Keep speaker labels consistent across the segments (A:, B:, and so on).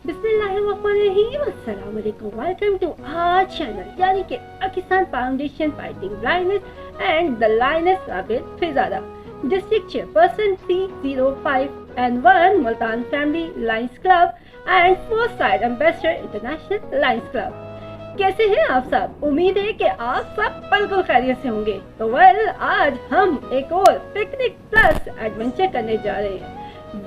A: बिस्मिल्लाहिर्रहमानिर्रहीम, अस्सलाम वालेकुम। वेलकम टू आवर चैनल यानी कि Pakistan foundation fighting blindness and the lioness राबित फिजादा district chairperson 305 and 1 Multan family lions club and fourth side ambassador international lions club. कैसे हैं आप सब? उम्मीद है कि आप सब बिल्कुल खैरियत से होंगे। तो आज हम एक और पिकनिक प्लस एडवेंचर करने जा रहे हैं।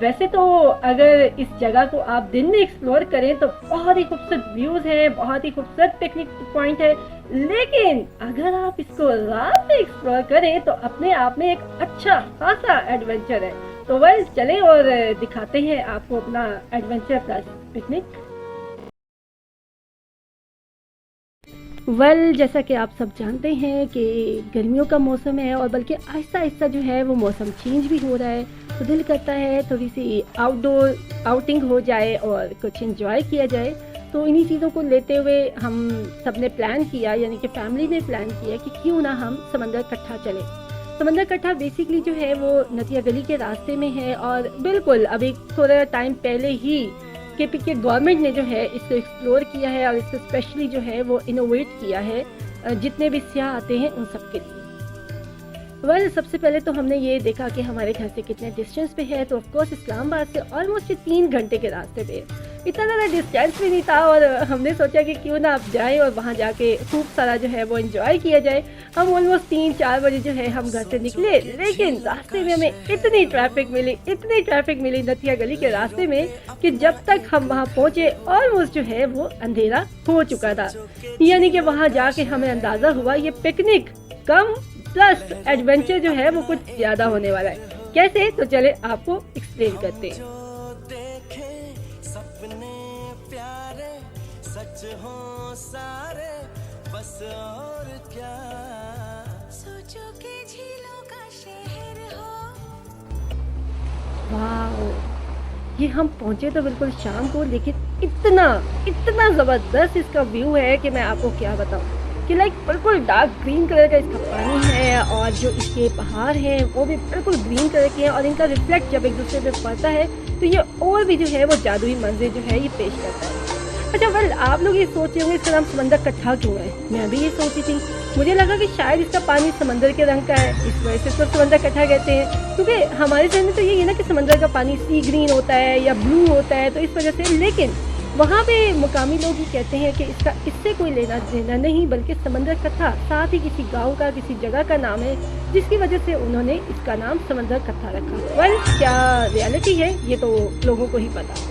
A: वैसे तो अगर इस जगह को आप दिन में एक्सप्लोर करें तो बहुत ही खूबसूरत व्यूज हैं, बहुत ही खूबसूरत पिकनिक पॉइंट है, लेकिन अगर आप इसको रात में एक्सप्लोर करें तो अपने आप में एक अच्छा खासा एडवेंचर है। तो चलें और दिखाते हैं आपको अपना एडवेंचर प्लस पिकनिक। जैसा कि आप सब जानते हैं कि गर्मियों का मौसम है और बल्कि आहिस्ता आहिस्ता जो है वो मौसम चेंज भी हो रहा है, तो दिल करता है थोड़ी सी आउटडोर आउटिंग हो जाए और कुछ एंजॉय किया जाए। तो इन्हीं चीज़ों को लेते हुए हम सब ने प्लान किया, यानी कि फैमिली ने प्लान किया कि क्यों ना हम समंदर कट्ठा चलें। समंदर कट्ठा बेसिकली जो है वो नदिया गली के रास्ते में है और बिल्कुल अभी थोड़ा टाइम पहले ही केपी के गवर्नमेंट ने जो है इसको एक्सप्लोर किया है और इसको स्पेशली जो है वो इनोवेट किया है जितने भी सियाह आते हैं उन सब के लिए। सबसे पहले तो हमने ये देखा कि हमारे घर से कितने डिस्टेंस पे है, तो ऑफकोर्स इस्लामाबाद से ऑलमोस्ट 3 घंटे के रास्ते पे इतना ज़्यादा डिस्टेंस भी नहीं था और हमने सोचा कि क्यों ना आप जाएं और वहाँ जाके खूब सारा जो है वो एंजॉय किया जाए। हम ऑलमोस्ट 3-4 बजे जो है हम घर से निकले, लेकिन रास्ते में हमें इतनी ट्रैफिक मिली नथिया गली के रास्ते में कि जब तक हम वहाँ पहुँचे ऑलमोस्ट जो है वो अंधेरा हो चुका था। यानी कि वहाँ जाके हमें अंदाज़ा हुआ ये पिकनिक कम प्लस एडवेंचर जो है वो कुछ ज़्यादा होने वाला है। कैसे? तो चले आपको एक्सप्लेन करते हैं।
B: सच हो सारे बस और क्या सोचो के झीलों का शहर हो।
A: वाह, ये हम पहुंचे तो बिल्कुल शाम को, लेकिन इतना ज़बरदस्त इसका व्यू है कि मैं आपको क्या बताऊं कि बिल्कुल डार्क ग्रीन कलर का इसका पानी है और जो इसके पहाड़ हैं वो भी बिल्कुल ग्रीन कलर के हैं और इनका रिफ्लेक्ट जब एक दूसरे पे पड़ता है तो ये और भी जो है वो जादुई मंजर जो है ये पेश करता है। अच्छा आप लोग ये सोच रहे होंगे इसका नाम समंदर कट्ठा क्यों है? मैं भी ये सोची थी, मुझे लगा कि शायद इसका पानी समंदर के रंग का है, इस वजह से इसको समंदर कट्ठा कहते हैं, क्योंकि हमारे जहन में तो यही है ना कि समंदर का पानी सी ग्रीन होता है या ब्लू होता है, तो इस वजह से। लेकिन वहाँ पे मुकामी लोग ही कहते हैं कि इससे कोई लेना देना नहीं, बल्कि समंदर कट्ठा साथ ही किसी गाँव का, किसी जगह का नाम है, जिसकी वजह से उन्होंने इसका नाम समंदर कट्ठा रखा। क्या रियलिटी है ये तो लोगों को ही पता।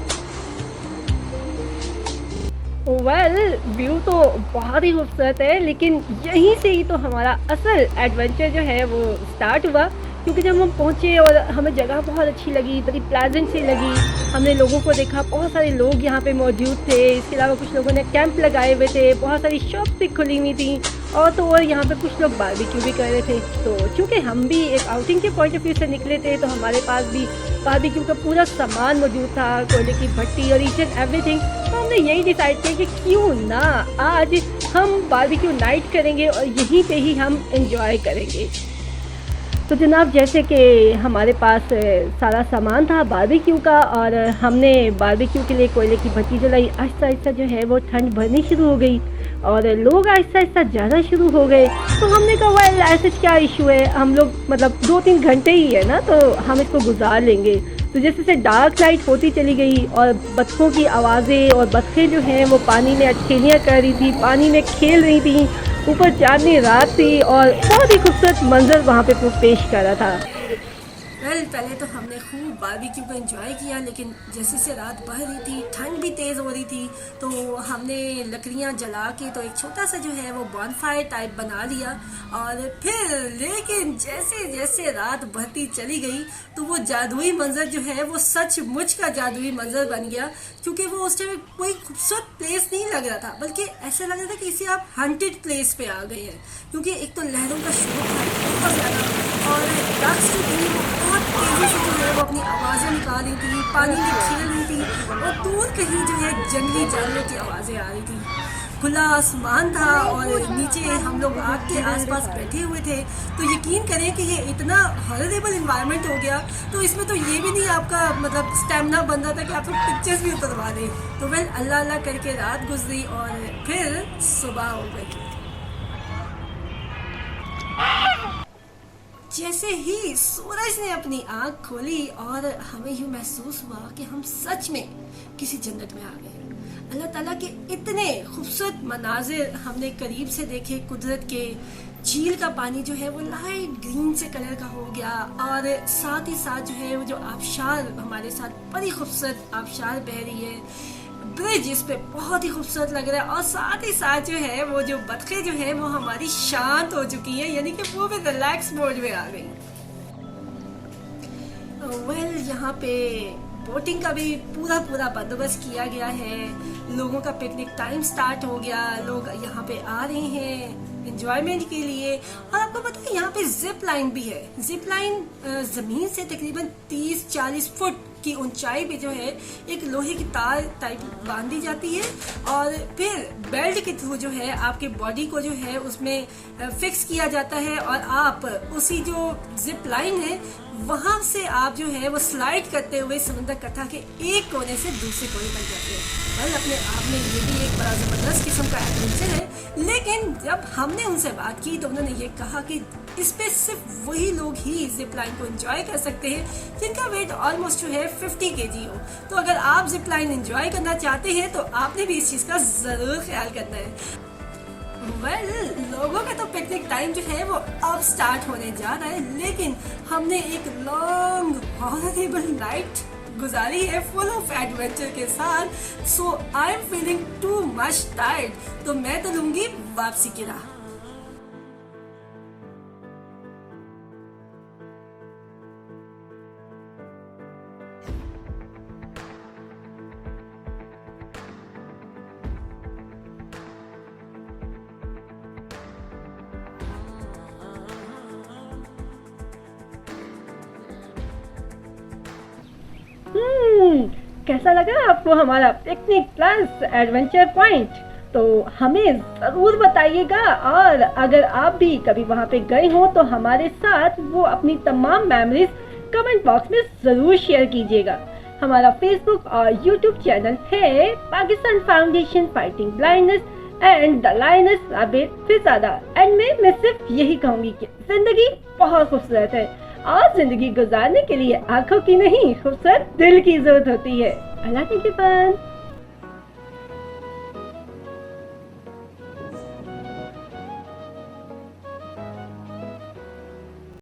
A: व्यू तो बहुत ही खूबसूरत है, लेकिन यहीं से ही तो हमारा असल एडवेंचर जो है वो स्टार्ट हुआ, क्योंकि जब हम पहुँचे और हमें जगह बहुत अच्छी लगी, बड़ी प्लेजेंट सी लगी। हमने लोगों को देखा, बहुत सारे लोग यहाँ पे मौजूद थे, इसके अलावा कुछ लोगों ने कैंप लगाए हुए थे, बहुत सारी शॉप्स भी खुली हुई थी और यहाँ पे कुछ लोग बारबेक्यू भी कर रहे थे। तो चूँकि हम भी एक आउटिंग के पॉइंट ऑफ व्यू से निकले थे तो हमारे पास भी बारबेक्यू का पूरा सामान मौजूद था, कोयले की भट्टी और ईच एंड एवरीथिंग। तो हमने यही डिसाइड किया कि क्यों ना आज हम बारबेक्यू नाइट करेंगे और यहीं पे ही हम एंजॉय करेंगे। तो जनाब, जैसे कि हमारे पास सारा सामान था बारबेक्यू का और हमने बारबेक्यू के लिए कोयले की भट्टी जलाई। आहिस्ता आहिस्ता जो है वो ठंड बढ़नी शुरू हो गई और लोग आहिस्ता आहिस्ता जाना शुरू हो गए। तो हमने कहा ऐसे क्या इशू है, हम लोग मतलब 2-3 घंटे ही है ना, तो हम इसको गुजार लेंगे। तो जैसे से डार्क लाइट होती चली गई और बच्चों की आवाज़ें और बच्चे जो हैं वो पानी में अटखेलियाँ कर रही थी, पानी में खेल रही थी, ऊपर चांदनी रात थी और बहुत ही खूबसूरत मंजर वहाँ पे पेश कर रहा था। पहले तो हमने खूब बारबेक्यू को एंजॉय किया, लेकिन जैसे से रात बढ़ रही थी, ठंड भी तेज़ हो रही थी, तो हमने लकड़ियाँ जला के तो एक छोटा सा जो है वो बॉनफायर टाइप बना लिया। और फिर लेकिन जैसे जैसे रात बढ़ती चली गई तो वो जादुई मंजर जो है वो सचमुच का जादुई मंजर बन गया, क्योंकि वो उस टाइम कोई खूबसूरत प्लेस नहीं लग रहा था, बल्कि ऐसा लग रहा था कि इसे आप हॉन्टेड प्लेस पे आ गए हैं, क्योंकि एक तो लहरों का शोर था बहुत ज़्यादा और डक्स जो थी वो बहुत तेज़ी से जो है वो अपनी आवाज़ें निकाल रही थी, पानी में खेल रही थी और दूर कहीं जो है जंगली जानवरों की आवाज़ें आ रही थी।
C: खुला आसमान था और नीचे हम लोग आग के आसपास बैठे हुए थे। तो यकीन करें कि ये इतना हॉरेबल इन्वायरमेंट हो गया, तो इसमें तो ये भी नहीं आपका मतलब स्टेमिना बन रहा था कि आप लोग पिक्चर्स भी उतरवा दें। तो वेल अल्लाह अल्लाह करके रात गुजरी और फिर सुबह हो गई। जैसे ही सूरज ने अपनी आंख खोली और हमें यूँ महसूस हुआ कि हम सच में किसी जन्नत में आ गए। अल्लाह ताला के इतने खूबसूरत मनाजिर हमने करीब से देखे। कुदरत के झील का पानी जो है वो लाइट ग्रीन से कलर का हो गया और साथ ही साथ जो है वो जो आबशार हमारे साथ बड़ी खूबसूरत आबशार बह रही है। ब्रिज इस पे बहुत ही खूबसूरत लग रहा है और साथ ही साथ जो है वो जो बतखें जो है वो हमारी शांत हो चुकी है, यानी कि वो भी रिलैक्स मोड में आ गई। वेल यहाँ पे बोटिंग का भी पूरा बंदोबस्त किया गया है। लोगों का पिकनिक टाइम स्टार्ट हो गया, लोग यहाँ पे आ रहे हैं एंजॉयमेंट के लिए। और आपको पता है यहाँ पे जिप लाइन भी है। जिप लाइन जमीन से तकरीबन 30-40 फुट की ऊंचाई पे जो है एक लोहे की तार टाइप बांधी जाती है और फिर बेल्ट के थ्रू जो है आपके बॉडी को जो है उसमें फिक्स किया जाता है और आप उसी जो जिप लाइन है वहां से आप जो है वो स्लाइड करते हुए समुद्र कथा के एक कोने से दूसरे कोने तक जाते हैं। बल अपने आप में ये भी एक बड़ा ज़बरदस्त किस्म का एडवेंचर है। लेकिन जब हमने उनसे बात की तो उन्होंने ये कहा कि इस पे सिर्फ वही लोग ही जिप लाइन को एंजॉय कर सकते हैं जिनका वेट ऑलमोस्ट जो है 50 kg हो। तो अगर आप जिप लाइन एंजॉय करना चाहते हैं तो आपने भी इस चीज़ का ज़रूर ख्याल करना है। लोगों का तो पिकनिक टाइम जो है वो अब स्टार्ट होने जा रहा है, लेकिन हमने एक लॉन्ग हॉरेबल नाइट गुजारी है फुल ऑफ एडवेंचर के साथ। So I am feeling too much tired. तो मैं तो लूंगी वापसी की राह।
A: कैसा लगा आपको हमारा पिकनिक प्लस एडवेंचर पॉइंट? तो हमें ज़रूर बताइएगा और अगर आप भी कभी वहाँ पे गए हो तो हमारे साथ वो अपनी तमाम मेमोरीज कमेंट बॉक्स में ज़रूर शेयर कीजिएगा। हमारा फेसबुक और यूट्यूब चैनल है Pakistan foundation fighting blindness and the lioness राबित फिजादा। एंड मैं सिर्फ यही कहूँगी कि जिंदगी बहुत खूबसूरत है और जिंदगी गुजारने के लिए आंखों की नहीं खूबसूरत दिल की जरूरत होती है। अल्लाह के